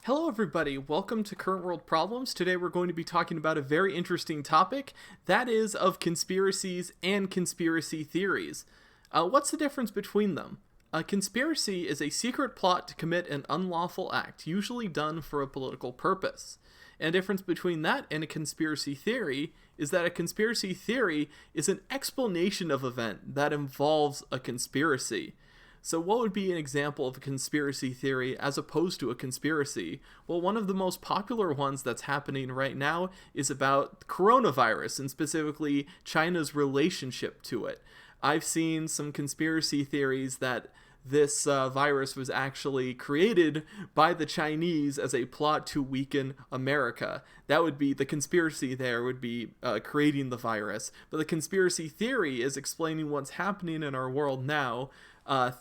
Hello everybody, welcome to Current World Problems. Today we're going to be talking about a very interesting topic, that is of conspiracies and conspiracy theories. What's the difference between them? A conspiracy is a secret plot to commit an unlawful act, usually done for a political purpose. And the difference between that and a conspiracy theory is that a conspiracy theory is an explanation of an event that involves a conspiracy. So what would be an example of a conspiracy theory as opposed to a conspiracy? Well, one of the most popular ones that's happening right now is about coronavirus, and specifically China's relationship to it. I've seen some conspiracy theories that this virus was actually created by the Chinese as a plot to weaken America. That would be the conspiracy there, would be creating the virus. But the conspiracy theory is explaining what's happening in our world now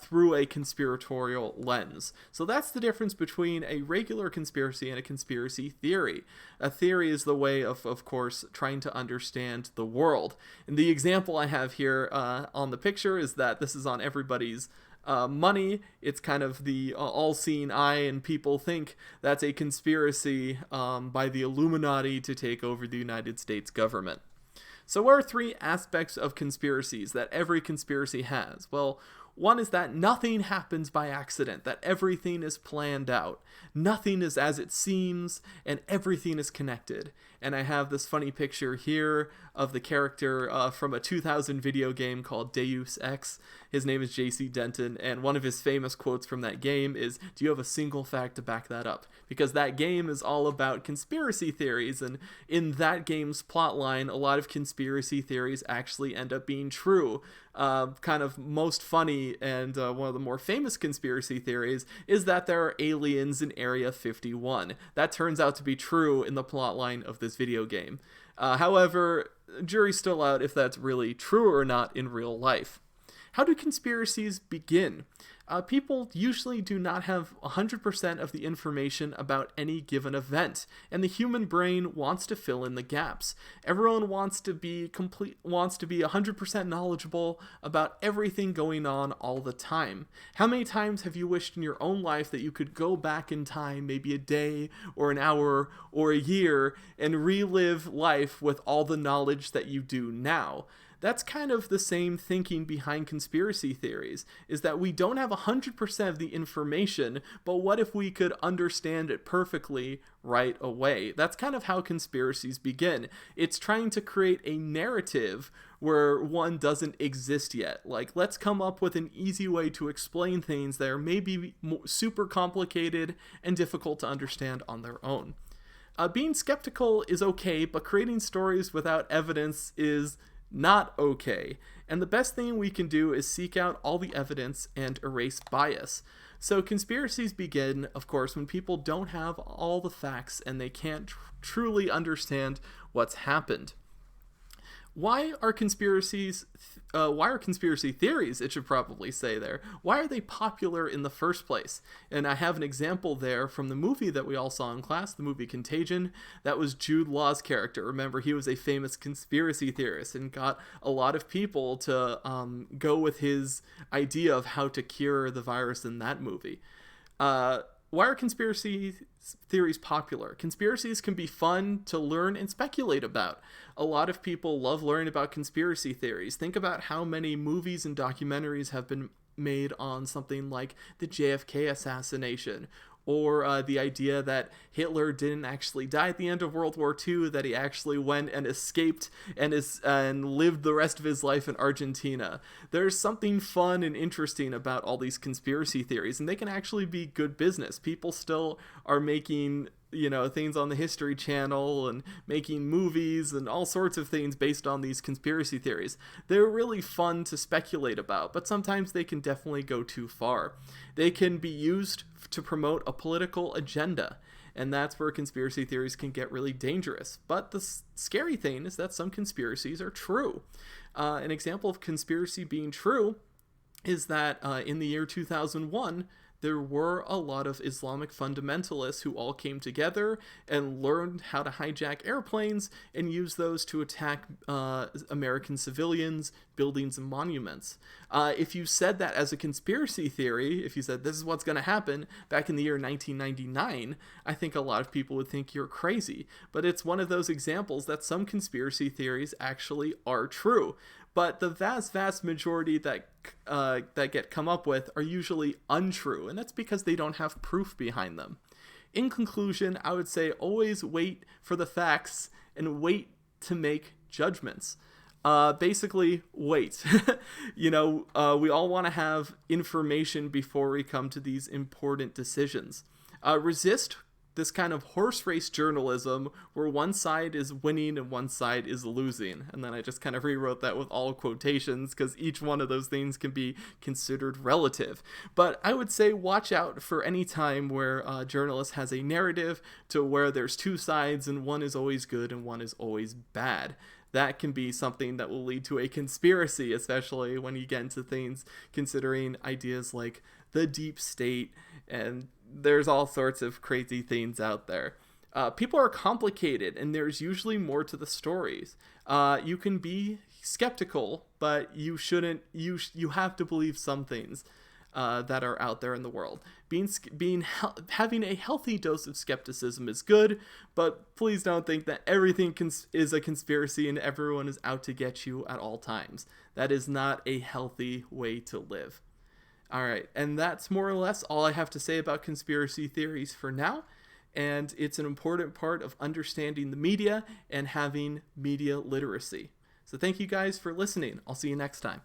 through a conspiratorial lens. So that's the difference between a regular conspiracy and a conspiracy theory. A theory is the way of course, trying to understand the world. And the example I have here on the picture is that this is on everybody's money. It's kind of the all-seeing eye, and people think that's a conspiracy by the Illuminati to take over the United States government. So what are three aspects of conspiracies that every conspiracy has? Well, one is that nothing happens by accident, that everything is planned out. Nothing is as it seems, and everything is connected. And I have this funny picture here of the character from a 2000 video game called Deus Ex. His name is JC Denton, and one of his famous quotes from that game is, "Do you have a single fact to back that up?" Because that game is all about conspiracy theories, and in that game's plotline, a lot of conspiracy theories actually end up being true. Kind of most funny and one of the more famous conspiracy theories is that there are aliens in Area 51. That turns out to be true in the plotline of this video game. However, jury's still out if that's really true or not in real life. How do conspiracies begin? People usually do not have 100% of the information about any given event, and the human brain wants to fill in the gaps. Everyone wants to be 100% knowledgeable about everything going on all the time. How many times have you wished in your own life that you could go back in time, maybe a day or an hour or a year, and relive life with all the knowledge that you do now? That's kind of the same thinking behind conspiracy theories, is that we don't have 100% of the information, but what if we could understand it perfectly right away? That's kind of how conspiracies begin. It's trying to create a narrative where one doesn't exist yet. Like, let's come up with an easy way to explain things that are maybe super complicated and difficult to understand on their own. Being skeptical is okay, but creating stories without evidence is not okay. And the best thing we can do is seek out all the evidence and erase bias. So conspiracies begin, of course, when people don't have all the facts and they can't truly understand what's happened. Why are conspiracy theories, it should probably say there, why are they popular in the first place? And I have an example there from the movie that we all saw in class, the movie Contagion. That was Jude Law's character. Remember, he was a famous conspiracy theorist and got a lot of people to go with his idea of how to cure the virus in that movie. Why are conspiracy theories popular? Conspiracies can be fun to learn and speculate about. A lot of people love learning about conspiracy theories. Think about how many movies and documentaries have been made on something like the JFK assassination, or the idea that Hitler didn't actually die at the end of World War II, that he actually went and escaped and lived the rest of his life in Argentina. There's something fun and interesting about all these conspiracy theories, and they can actually be good business. People still are making things on the History Channel and making movies and all sorts of things based on these conspiracy theories. They're really fun to speculate about, but sometimes they can definitely go too far. They can be used to promote a political agenda, and that's where conspiracy theories can get really dangerous. But the scary thing is that some conspiracies are true. An example of conspiracy being true is that in the year 2001, there were a lot of Islamic fundamentalists who all came together and learned how to hijack airplanes and use those to attack American civilians, buildings, and monuments. If you said that as a conspiracy theory, if you said this is what's going to happen back in the year 1999, I think a lot of people would think you're crazy. But it's one of those examples that some conspiracy theories actually are true. But the vast majority that get come up with are usually untrue, and that's because they don't have proof behind them. In conclusion, I would say always wait for the facts and wait to make judgments. Basically, wait. We all want to have information before we come to these important decisions. Resist this kind of horse race journalism where one side is winning and one side is losing. And then I just kind of rewrote that with all quotations because each one of those things can be considered relative. But I would say watch out for any time where a journalist has a narrative to where there's two sides and one is always good and one is always bad. That can be something that will lead to a conspiracy, especially when you get into things considering ideas like the deep state, and there's all sorts of crazy things out there. People are complicated, and there's usually more to the stories. You can be skeptical, but you shouldn't. You have to believe some things that are out there in the world. Having a healthy dose of skepticism is good, but please don't think that everything is a conspiracy and everyone is out to get you at all times. That is not a healthy way to live. All right, and that's more or less all I have to say about conspiracy theories for now. And it's an important part of understanding the media and having media literacy. So thank you guys for listening. I'll see you next time.